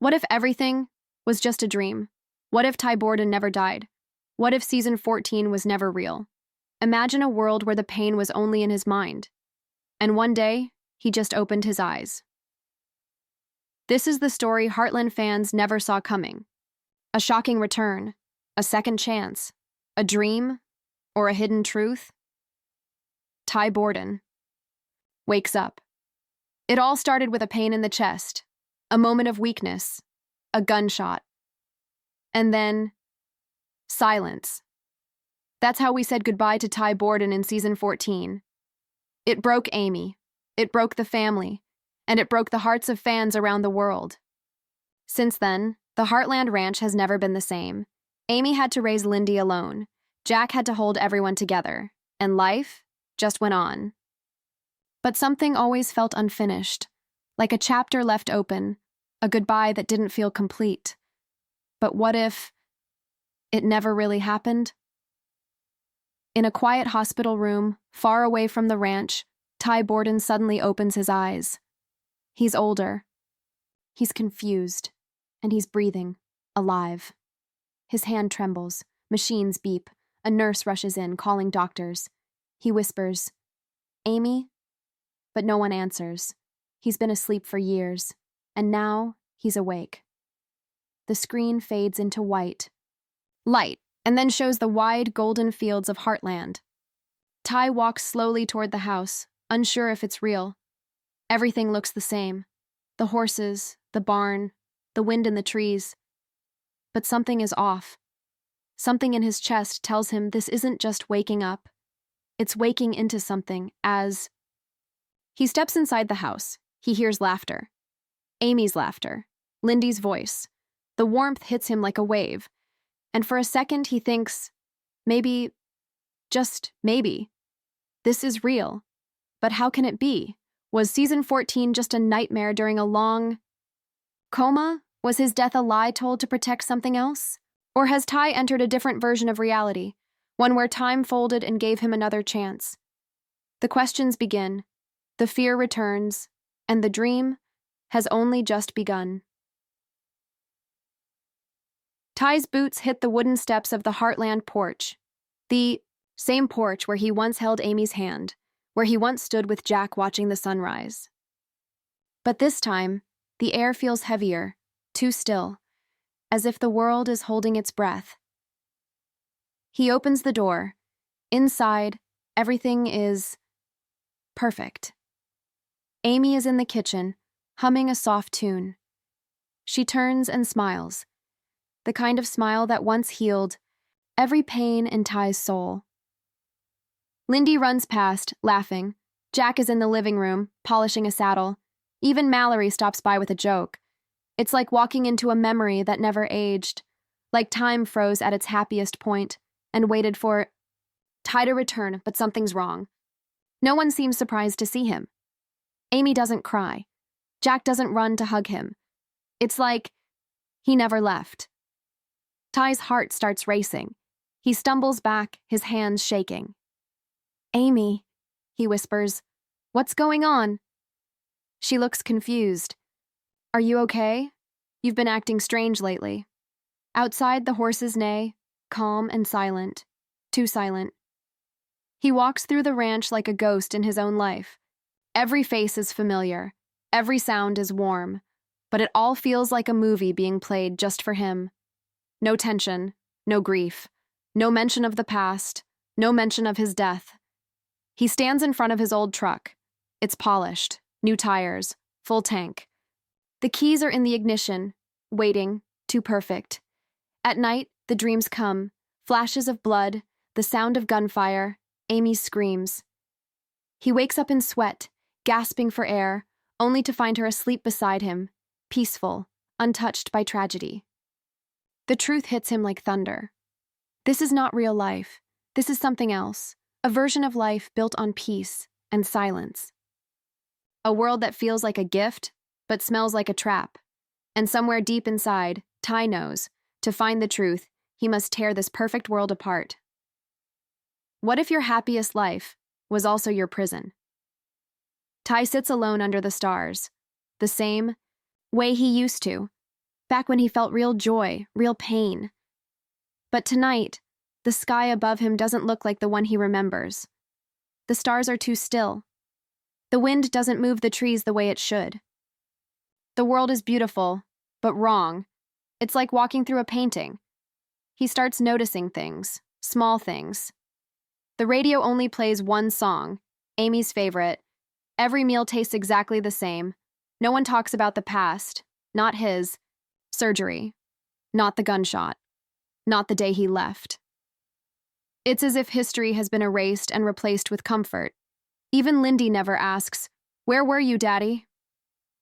What if everything was just a dream? What if Ty Borden never died? What if season 14 was never real? Imagine a world where the pain was only in his mind. And one day, he just opened his eyes. This is the story Heartland fans never saw coming. A shocking return, a second chance, a dream, or a hidden truth? Ty Borden wakes up. It all started with a pain in the chest, a moment of weakness, a gunshot, and then silence. That's how we said goodbye to Ty Borden in season 14. It broke Amy, it broke the family, and it broke the hearts of fans around the world. Since then, the Heartland Ranch has never been the same. Amy had to raise Lindy alone, Jack had to hold everyone together, and life just went on. But something always felt unfinished, like a chapter left open, a goodbye that didn't feel complete. But what if it never really happened? In a quiet hospital room, far away from the ranch, Ty Borden suddenly opens his eyes. He's older. He's confused. And he's breathing, alive. His hand trembles, machines beep, a nurse rushes in, calling doctors. He whispers, "Amy?" But no one answers. He's been asleep for years, and now he's awake. The screen fades into white light, and then shows the wide golden fields of Heartland. Ty walks slowly toward the house, unsure if it's real. Everything looks the same. The horses, the barn, the wind in the trees. But something is off. Something in his chest tells him this isn't just waking up. It's waking into something as... He steps inside the house. He hears laughter. Amy's laughter. Lindy's voice. The warmth hits him like a wave. And for a second he thinks, maybe, just maybe, this is real. But how can it be? Was season 14 just a nightmare during a long coma? Was his death a lie told to protect something else? Or has Ty entered a different version of reality, one where time folded and gave him another chance? The questions begin, the fear returns, and the dream has only just begun. Ty's boots hit the wooden steps of the Heartland porch, the same porch where he once held Amy's hand, where he once stood with Jack watching the sunrise. But this time, the air feels heavier, too still, as if the world is holding its breath. He opens the door. Inside, everything is perfect. Amy is in the kitchen, humming a soft tune. She turns and smiles, the kind of smile that once healed every pain in Ty's soul. Lindy runs past, laughing. Jack is in the living room, polishing a saddle. Even Mallory stops by with a joke. It's like walking into a memory that never aged, like time froze at its happiest point and waited for Ty to return, but something's wrong. No one seems surprised to see him. Amy doesn't cry. Jack doesn't run to hug him. It's like he never left. Ty's heart starts racing. He stumbles back, his hands shaking. "Amy," he whispers, "what's going on?" She looks confused. "Are you okay? You've been acting strange lately." Outside, the horses neigh, calm and silent, too silent. He walks through the ranch like a ghost in his own life. Every face is familiar, every sound is warm, but it all feels like a movie being played just for him. No tension, no grief, no mention of the past, no mention of his death. He stands in front of his old truck. It's polished, new tires, full tank. The keys are in the ignition, waiting, too perfect. At night, the dreams come, flashes of blood, the sound of gunfire, Amy's screams. He wakes up in sweat, gasping for air, only to find her asleep beside him, peaceful, untouched by tragedy. The truth hits him like thunder. This is not real life. This is something else, a version of life built on peace and silence. A world that feels like a gift, but smells like a trap. And somewhere deep inside, Ty knows, to find the truth, he must tear this perfect world apart. What if your happiest life was also your prison? Ty sits alone under the stars, the same way he used to, back when he felt real joy, real pain. But tonight, the sky above him doesn't look like the one he remembers. The stars are too still. The wind doesn't move the trees the way it should. The world is beautiful, but wrong. It's like walking through a painting. He starts noticing things, small things. The radio only plays one song, Amy's favorite. Every meal tastes exactly the same. No one talks about the past, not his. Surgery, not the gunshot, not the day he left. It's as if history has been erased and replaced with comfort. Even Lindy never asks, "Where were you, Daddy?"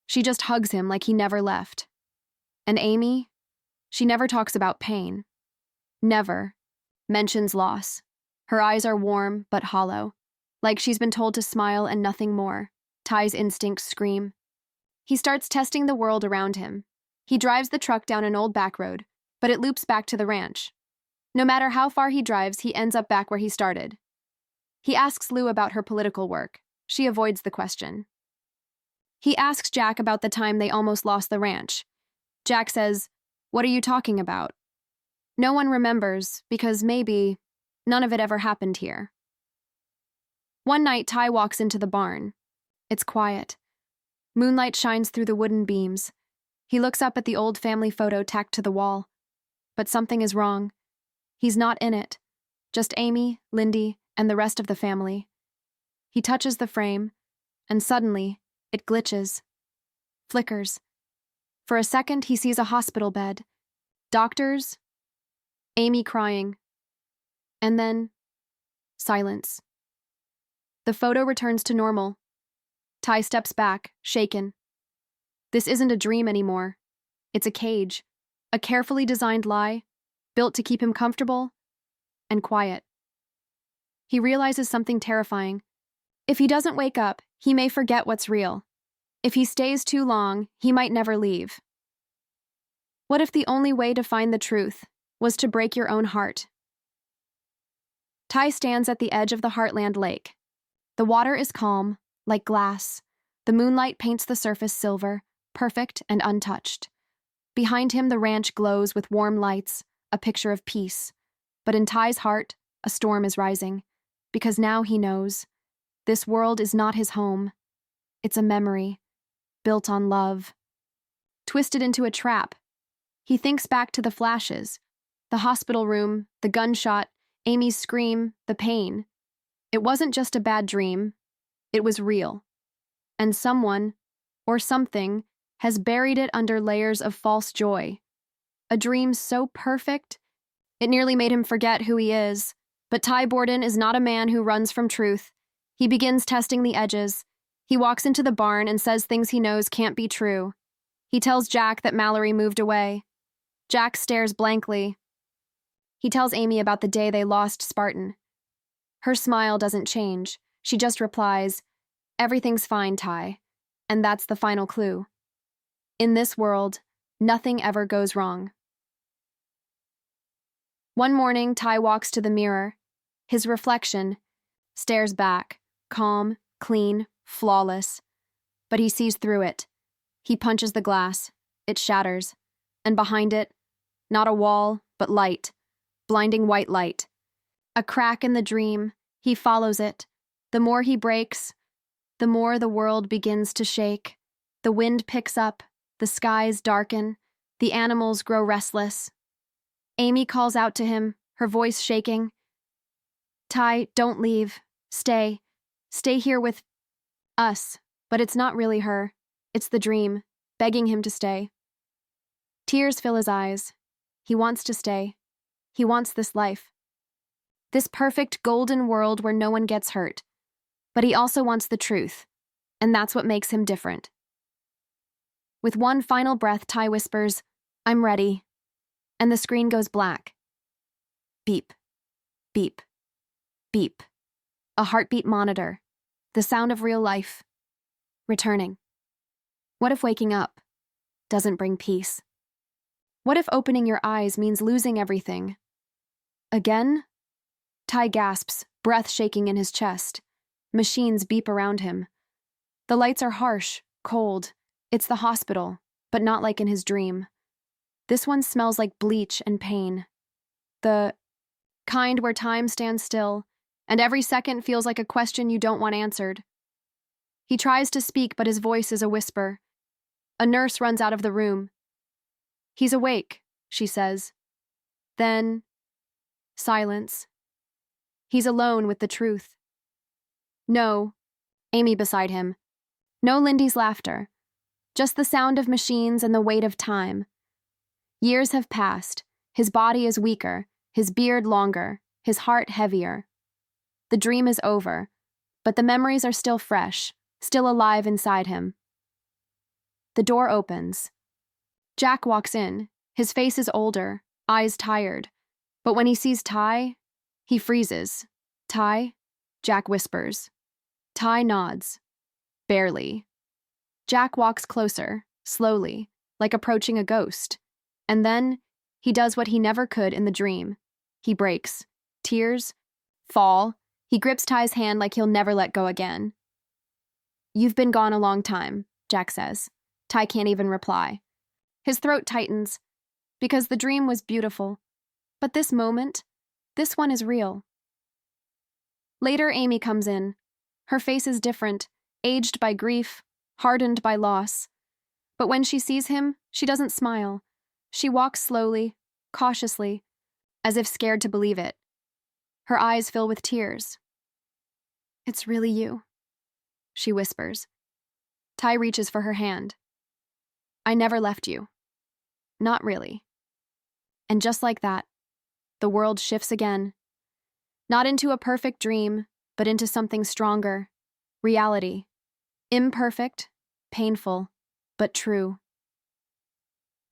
She just hugs him like he never left. And Amy, she never talks about pain. Never mentions loss. Her eyes are warm but hollow, like she's been told to smile and nothing more. Ty's instincts scream. He starts testing the world around him. He drives the truck down an old back road, but it loops back to the ranch. No matter how far he drives, he ends up back where he started. He asks Lou about her political work. She avoids the question. He asks Jack about the time they almost lost the ranch. Jack says, "What are you talking about?" No one remembers because maybe none of it ever happened here. One night, Ty walks into the barn. It's quiet. Moonlight shines through the wooden beams. He looks up at the old family photo tacked to the wall. But something is wrong. He's not in it. Just Amy, Lindy, and the rest of the family. He touches the frame, and suddenly, it glitches. Flickers. For a second, he sees a hospital bed. Doctors. Amy crying. And then, silence. The photo returns to normal. Ty steps back, shaken. This isn't a dream anymore. It's a cage, a carefully designed lie, built to keep him comfortable and quiet. He realizes something terrifying. If he doesn't wake up, he may forget what's real. If he stays too long, he might never leave. What if the only way to find the truth was to break your own heart? Ty stands at the edge of the Heartland lake. The water is calm, like glass. The moonlight paints the surface silver, perfect and untouched. Behind him, the ranch glows with warm lights, a picture of peace. But in Ty's heart, a storm is rising, because now he knows this world is not his home. It's a memory, built on love. Twisted into a trap, he thinks back to the flashes, the hospital room, the gunshot, Amy's scream, the pain. It wasn't just a bad dream, it was real. And someone, or something, has buried it under layers of false joy. A dream so perfect, it nearly made him forget who he is. But Ty Borden is not a man who runs from truth. He begins testing the edges. He walks into the barn and says things he knows can't be true. He tells Jack that Mallory moved away. Jack stares blankly. He tells Amy about the day they lost Spartan. Her smile doesn't change. She just replies, "Everything's fine, Ty." And that's the final clue. In this world, nothing ever goes wrong. One morning, Ty walks to the mirror. His reflection stares back, calm, clean, flawless. But he sees through it. He punches the glass. It shatters. And behind it, not a wall, but light. Blinding white light. A crack in the dream. He follows it. The more he breaks, the more the world begins to shake. The wind picks up. The skies darken. The animals grow restless. Amy calls out to him, her voice shaking. "Ty, don't leave. Stay. Stay here with us." But it's not really her. It's the dream, begging him to stay. Tears fill his eyes. He wants to stay. He wants this life. This perfect golden world where no one gets hurt. But he also wants the truth, and that's what makes him different. With one final breath, Ty whispers, "I'm ready." And the screen goes black. Beep, beep, beep. A heartbeat monitor. The sound of real life. Returning. What if waking up doesn't bring peace? What if opening your eyes means losing everything? Again? Ty gasps, breath shaking in his chest. Machines beep around him. The lights are harsh, cold. It's the hospital, but not like in his dream. This one smells like bleach and pain. The kind where time stands still, and every second feels like a question you don't want answered. He tries to speak, but his voice is a whisper. A nurse runs out of the room. "He's awake," she says. Then, silence. He's alone with the truth. No, Amy beside him. No Lindy's laughter. Just the sound of machines and the weight of time. Years have passed. His body is weaker, his beard longer, his heart heavier. The dream is over, but the memories are still fresh, still alive inside him. The door opens. Jack walks in. His face is older, eyes tired. But when he sees Ty, he freezes. "Ty?" Jack whispers. Ty nods. Barely. Jack walks closer, slowly, like approaching a ghost. And then, he does what he never could in the dream. He breaks. Tears fall. He grips Ty's hand like he'll never let go again. "You've been gone a long time," Jack says. Ty can't even reply. His throat tightens, because the dream was beautiful. But this moment, this one is real. Later, Amy comes in. Her face is different, aged by grief, hardened by loss. But when she sees him, she doesn't smile. She walks slowly, cautiously, as if scared to believe it. Her eyes fill with tears. "It's really you," she whispers. Ty reaches for her hand. "I never left you. Not really." And just like that, the world shifts again. Not into a perfect dream, but into something stronger. Reality. Imperfect, painful, but true.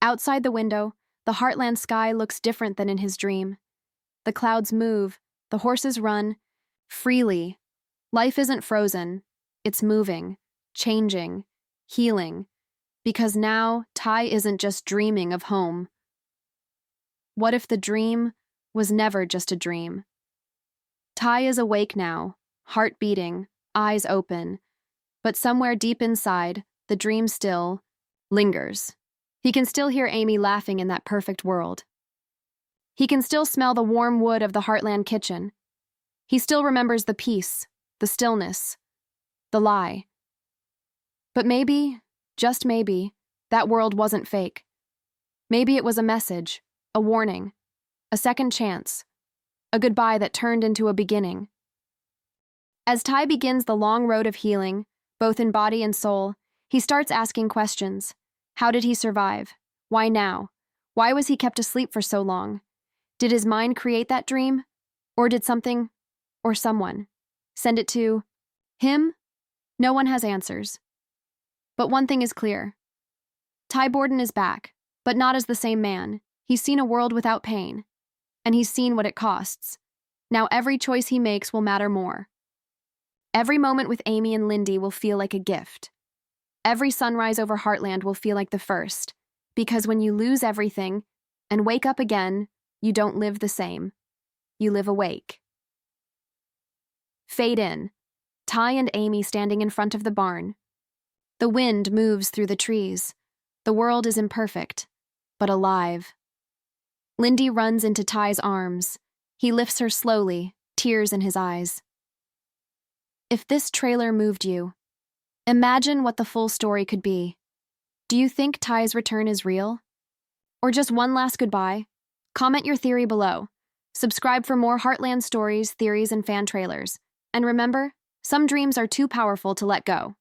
Outside the window, the Heartland sky looks different than in his dream. The clouds move, the horses run, freely. Life isn't frozen. It's moving, changing, healing. Because now, Ty isn't just dreaming of home. What if the dream was never just a dream? Ty is awake now, heart beating, eyes open. But somewhere deep inside, the dream still lingers. He can still hear Amy laughing in that perfect world. He can still smell the warm wood of the Heartland kitchen. He still remembers the peace, the stillness, the lie. But maybe, just maybe, that world wasn't fake. Maybe it was a message, a warning, a second chance, a goodbye that turned into a beginning. As Ty begins the long road of healing, both in body and soul, he starts asking questions. How did he survive? Why now? Why was he kept asleep for so long? Did his mind create that dream? Or did something, or someone, send it to him? No one has answers. But one thing is clear. Ty Borden is back, but not as the same man. He's seen a world without pain, and he's seen what it costs. Now every choice he makes will matter more. Every moment with Amy and Lindy will feel like a gift. Every sunrise over Heartland will feel like the first, because when you lose everything and wake up again, you don't live the same. You live awake. Fade in. Ty and Amy standing in front of the barn. The wind moves through the trees. The world is imperfect, but alive. Lindy runs into Ty's arms. He lifts her slowly, tears in his eyes. If this trailer moved you, imagine what the full story could be. Do you think Ty's return is real? Or just one last goodbye? Comment your theory below. Subscribe for more Heartland stories, theories, and fan trailers. And remember, some dreams are too powerful to let go.